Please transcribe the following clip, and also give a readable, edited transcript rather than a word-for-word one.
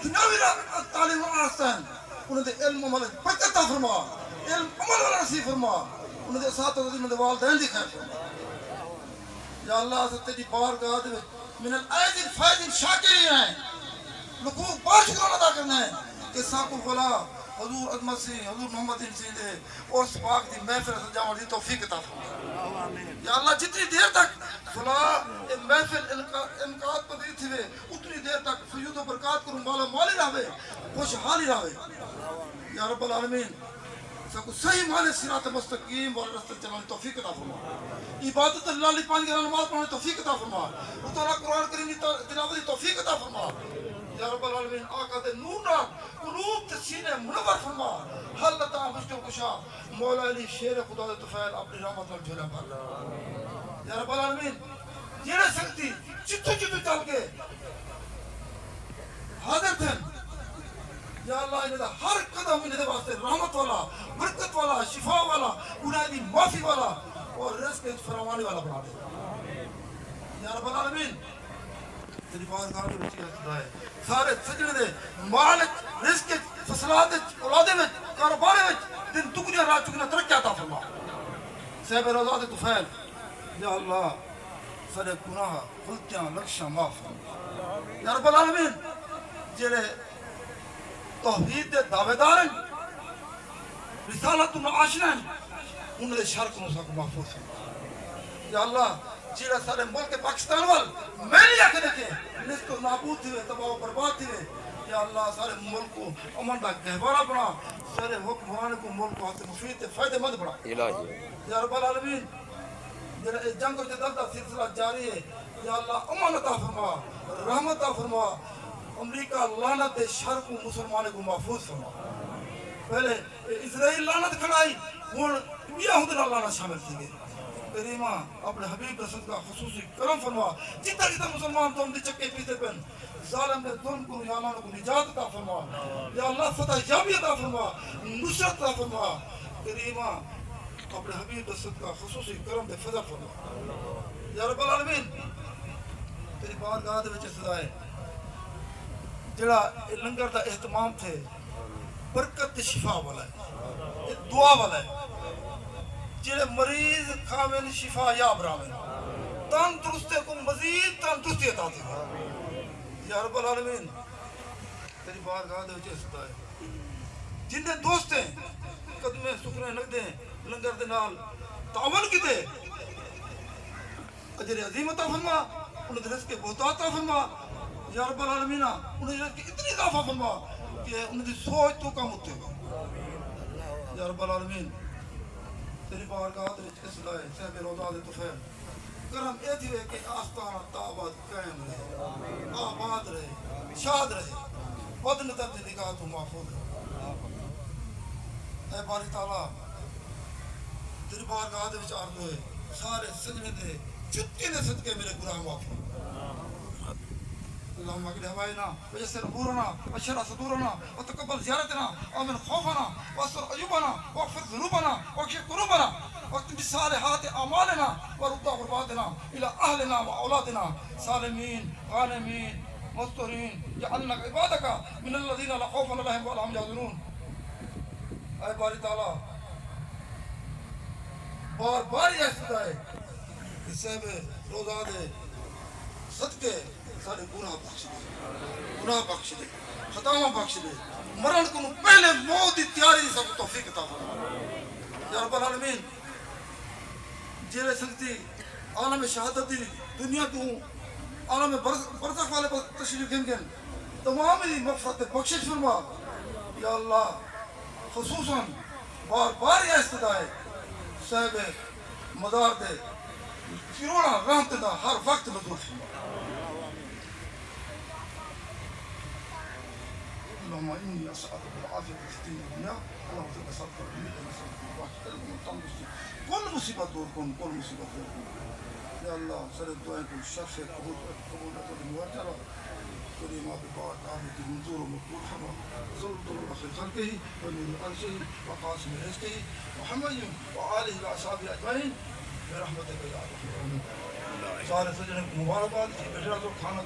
دنیاوی تعلیم آستان انہوں نے علم عمل برکت عطا فرما علم عمل والا نصیب فرما انہوں نے اساتذہ انہوں نے والدین دی خیر فرما یا اللہ حضرت تیری بارگاہ دے من العید الفائد شاکرین ہیں لکھوں بار شکران ادا کرنا ہے کہ ساکو فلا حضور عظمت سے حضور محمد سے دے اور سپاک دی محفل سجاؤں دی توفیق عطا فرما یا اللہ جتنی دیر تک فلا محفل انقاد پذیر تھی وے اتنی دیر تک فیوض و برکات کروں مالا مالی رہے خوشحالی رہے یا رب العالمین سکو صحیح معنی صراط مستقیم والا رستہ چلانے توفیق عطا فرما عبادت اللہ علیہ پانی کی نماز پڑھنے توفیق عطا فرما اتارا قرآن کریم کی تلاوت توفیق عطا فرما یا رب العالمین آقا دے نور نال قلوب تے سینے منور فرما حل عطا مشکل کشا مولا علی شیر خدا دے طفیل اپنی رحمت نال جھولا بھر یا رب العالمین جیڑے سکتی جتو جتو چل کے حاضر تھے یا اللہ انہیں ہر قدم انہیں واسطے رحمت والا برکت والا شفا والا گناہ دی معافی والا اور رزق فراوانی والا بنا دے یا رب العالمین تیری بارگاہ میں رچی خدا ہے سارے سجنے دے مالک رزق فصلات اولادے میں کاروبارے میں دن دگنیا رات چکنا ترقی عطا فرما صاحب روزہ دے طفیل یا اللہ سارے گناہ غلطیاں لکشاں معاف فرما یا رب العالمین جڑے توحید دے دعوے دار ہیں رسالت آشنا ہیں انہوں نے شر کو نسا کو محفوظ ہیں یا اللہ جیڑا سارے ملک پاکستان وال میں نہیں آکے دیکھے نسک و نابود تھے تباہ و برباد تھے یا اللہ سارے ملک کو امن دا گہوارہ بنا سارے حکمران کو ملک کو حد مفید فائدہ مند بنا یا رب العالمین جیڑا جنگ و جدل دا سلسلہ جاری ہے یا اللہ امن عطا فرما رحمت عطا فرما امریکہ لعنت شر کو مسلمانوں کو محفوظ فرما پہلے اسرائیل لعنت کھڑائی ہون یہود لعنت شامل تھی گئے کریمہ اپنے حبیب رسول کا خصوصی کرم فرما جتنا جتنا مسلمان تو ہم دے چکے پیتے پن ظالم دے ظلم کو یا اللہ کو نجات عطا فرما یا اللہ فتح یابی عطا فرما نصرت عطا فرما کریمہ اپنے حبیب رسول کا خصوصی کرم دے فضل فرما یا رب العالمین تیری بارگاہ دے وچ صدا ہے جڑا لنگر دا اہتمام تھے برکت شفا والا ہے دعا والا ہے جڑے مریض کھاویں شفا یاب راویں تندرستی کو مزید تندرستی عطا دے یا رب العالمین تیری بارگاہ دے وچ صدا ہے جن دے دوست ہیں قدمے سکھنے لگ دے لنگر دے نال تعاون کیتے اجر عظیم عطا فرما انہیں دے رزق بہت عطا فرما یا رب العالمین انہیں رزق اتنی اضافہ فرما کہ انہیں دی سوچ تو کم ہوتے گا یا رب العالمین تیری بارگاہ دے وچ صدا ہے صاحب روضہ دے طفیل کرم اے تھی کہ آستانہ تابت قائم رہے آباد رہے شاد رہے بدن تر دی نگاہ تو محفوظ رہے اے باری تعالیٰ تیری بارگاہ دے وچ عرض ہوئے سارے سجنے دے جتنے دے صدقے میرے گناہ معاف ہو اللهم اغفر هوائنا ويسر امورنا واشرح صدورنا وتقبل زيارتنا ومن خوفنا واستر عيوبنا واغفر ذنوبنا واكشف كروبنا واكتب بالصالحات اعمالنا ورد غرباتنا الى اهلنا واولادنا سالمين غانمين مستورين جعلنا عبادك من الذين لا خوف عليهم ولا هم يحزنون اے باری تعالیٰ بار بار یہ صدا ہے کہ صاحب روزہ دے صدقے سارے گناہ بخش دے خطاواں بخش دے مرن کو پہلے موت دی تیاری دی سب توفیق عطا فرما یا رب العالمین جیڑے سنگتی عالم شہادت دی دنیا تو عالم برزخ والے پر تشریف گن تمام دی مغفرت بخشش فرما یا اللہ خصوصاً بار بار یہ استدا ہے صاحب مدار دے کروڑا رحمت دا ہر وقت نزول فرما اللهم إني أسألك بالعافية في الدنيا اللهم زد صدقا كل مصيبة دور كل مصيبة دور يا الله سر الدعاء كل شخص قبول المواجهة كل ما ببعض عامة منظور ومقبول حما زلط الله خلقه ونور عرشه وقاسم رزقه محمد وآله وأصحابه أجمعين برحمتك يا رب العالمين سارے سجنے کو مبارکباد بشرا تو کھانا